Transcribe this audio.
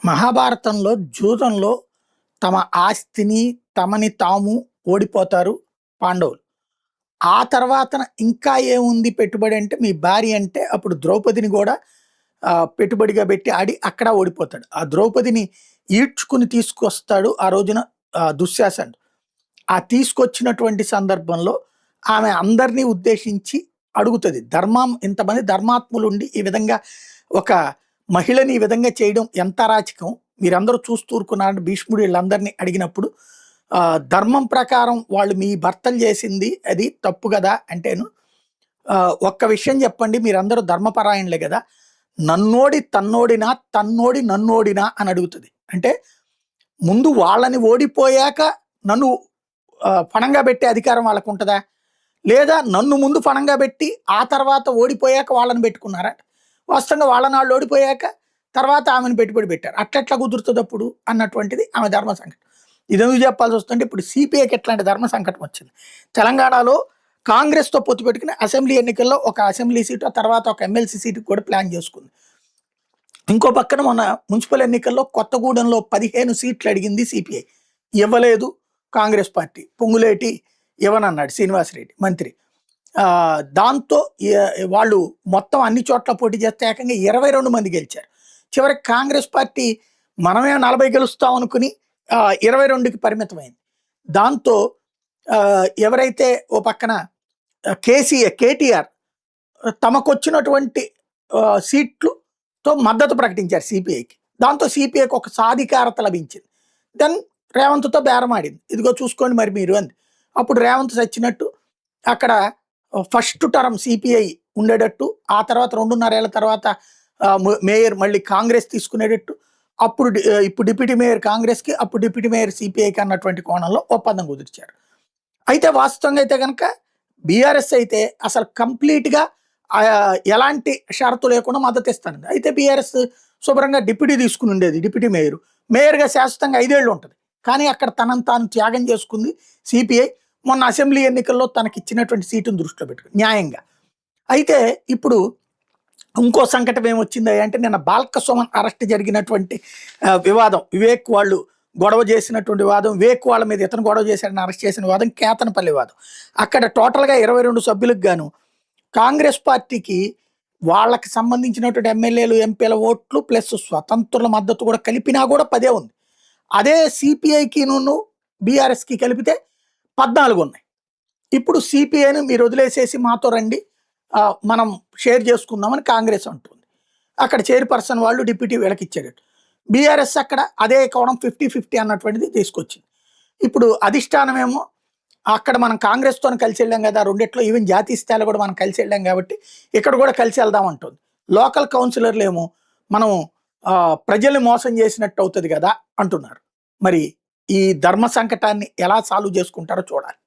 మహాభారతంలో జూదంలో తమ ఆస్తిని, తమని తాము ఓడిపోతారు పాండవులు. ఆ తర్వాతన ఇంకా ఏముంది పెట్టుబడి అంటే మీ భార్య అంటే అప్పుడు ద్రౌపదిని గూడా పెట్టుబడిగా పెట్టి ఆడి అక్కడ ఓడిపోతాడు. ఆ ద్రౌపదిని ఈడ్చుకుని తీసుకొస్తాడు ఆ రోజున దుశ్శాసనుడు. ఆ తీసుకొచ్చినటువంటి సందర్భంలో ఆమె అందరిని ఉద్దేశించి అడుగుతది. ఇంతమంది ధర్మాత్ములుండి ఈ విధంగా ఒక మహిళని ఈ విధంగా చేయడం ఎంత అరాచకం, మీరందరూ చూస్తూ ఊరుకున్నారని భీష్ముడు వీళ్ళందరినీ అడిగినప్పుడు ధర్మం ప్రకారం వాళ్ళు మీ భర్తలు చేసింది అది తప్పు కదా అంటేను, ఒక్క విషయం చెప్పండి, మీరందరూ ధర్మపరాయణలే కదా, నన్నోడి తన్నోడినా తన్నోడి నన్నోడినా అని అడుగుతుంది. అంటే ముందు వాళ్ళని ఓడిపోయాక నన్ను పణంగా పెట్టే అధికారం వాళ్ళకు ఉంటుందా, లేదా నన్ను ముందు పణంగా పెట్టి ఆ తర్వాత ఓడిపోయాక వాళ్ళని పెట్టుకున్నారా? వాస్తవంగా వాళ్ళని వాళ్ళు ఓడిపోయాక తర్వాత ఆమెను పెట్టుబడి పెట్టారు. అట్లెట్లా కుదురుతుంది అప్పుడు అన్నటువంటిది ఆమె ధర్మ సంకటం. ఇది ఎందుకు చెప్పాల్సి వస్తుంటే ఇప్పుడు సిపిఐకి ఎట్లాంటి ధర్మ సంకటం వచ్చింది. తెలంగాణలో కాంగ్రెస్తో పొత్తు పెట్టుకుని అసెంబ్లీ ఎన్నికల్లో ఒక అసెంబ్లీ సీటు, ఆ తర్వాత ఒక ఎమ్మెల్సీ సీటు కూడా ప్లాన్ చేసుకుంది. ఇంకో పక్కన మొన్న మున్సిపల్ ఎన్నికల్లో కొత్తగూడెంలో 15 సీట్లు అడిగింది సిపిఐ, ఇవ్వలేదు కాంగ్రెస్ పార్టీ. పొంగులేటి ఇవ్వనన్నాడు శ్రీనివాసరెడ్డి మంత్రి. దాంతో వాళ్ళు మొత్తం అన్ని చోట్ల పోటీ చేస్తే ఏకంగా 22 మంది గెలిచారు. చివరికి కాంగ్రెస్ పార్టీ మనమే 40 గెలుస్తాం అనుకుని 22కి పరిమితమైంది. దాంతో ఎవరైతే ఓ పక్కన కేటీఆర్ తమకొచ్చినటువంటి సీట్లుతో మద్దతు ప్రకటించారు సిపిఐకి. దాంతో సిపిఐకి ఒక సాధికారత లభించింది. దెన్ రేవంత్తో బేరమాడింది, ఇదిగో చూసుకోండి మరి మీరు అంది. అప్పుడు రేవంత్ చచ్చినట్టు అక్కడ ఫస్ట్ టర్మ్ సిపిఐ ఉండేటట్టు, ఆ తర్వాత 2.5 ఏళ్ల తర్వాత మేయర్ మళ్ళీ కాంగ్రెస్ తీసుకునేటట్టు, ఇప్పుడు డిప్యూటీ మేయర్ కాంగ్రెస్కి, అప్పుడు డిప్యూటీ మేయర్ సిపిఐకి అన్నటువంటి కోణంలో ఒప్పందం కుదిర్చారు. అయితే వాస్తవంగా అయితే కనుక బీఆర్ఎస్ అయితే అసలు కంప్లీట్గా ఎలాంటి షరతు లేకుండా మద్దతు ఇస్తాను. అయితే బీఆర్ఎస్ శుభ్రంగా డిప్యూటీ తీసుకుని ఉండేది, డిప్యూటీ మేయర్గా శాశ్వతంగా 5 ఏళ్ళు ఉంటుంది. కానీ అక్కడ తనను తాను త్యాగం చేసుకుంది సిపిఐ. మొన్న అసెంబ్లీ ఎన్నికల్లో తనకి ఇచ్చినటువంటి సీటును దృష్టిలో పెట్టుకుని న్యాయంగా. అయితే ఇప్పుడు ఇంకో సంకటం ఏమొచ్చింది అంటే, నిన్న బాల్క సుమన్ అరెస్ట్ జరిగినటువంటి వివాదం, వివేక్ వాళ్ళు గొడవ చేసినటువంటి వివాదం, వివేక్ వాళ్ళ మీద ఇతను గొడవ చేశాడని అరెస్ట్ చేసిన వివాదం, కేతనపల్లి వివాదం. అక్కడ టోటల్గా 22 సభ్యులకు గాను కాంగ్రెస్ పార్టీకి వాళ్ళకి సంబంధించినటువంటి ఎమ్మెల్యేలు ఎంపీల ఓట్లు ప్లస్ స్వతంత్రుల మద్దతు కూడా కలిపినా కూడా 10 ఉంది. అదే సిపిఐకి బీఆర్ఎస్కి కలిపితే 14 ఉన్నాయి. ఇప్పుడు సిపిఐను మీరు వదిలేసేసి మాతో రండి, మనం షేర్ చేసుకుందామని కాంగ్రెస్ అంటుంది. అక్కడ చైర్పర్సన్ వాళ్ళు డిప్యూటీ వీళ్ళకి ఇచ్చేటట్టు, బీఆర్ఎస్ అక్కడ అదే కోణం 50-50 అన్నటువంటిది తీసుకొచ్చింది. ఇప్పుడు అధిష్టానమేమో అక్కడ మనం కాంగ్రెస్తో కలిసి వెళ్ళాం కదా, రెండిట్లో ఈవెన్ జాతీయ స్థాయిలో కూడా మనం కలిసి వెళ్ళాం కాబట్టి ఇక్కడ కూడా కలిసి వెళ్దాం అంటుంది. లోకల్ కౌన్సిలర్లు ఏమో మనం ప్రజల్ని మోసం చేసినట్టు అవుతుంది కదా అంటున్నారు. మరి ఈ ధర్మ సంకటాన్ని ఎలా సాల్వ్ చేసుకుంటారో చూడాలి.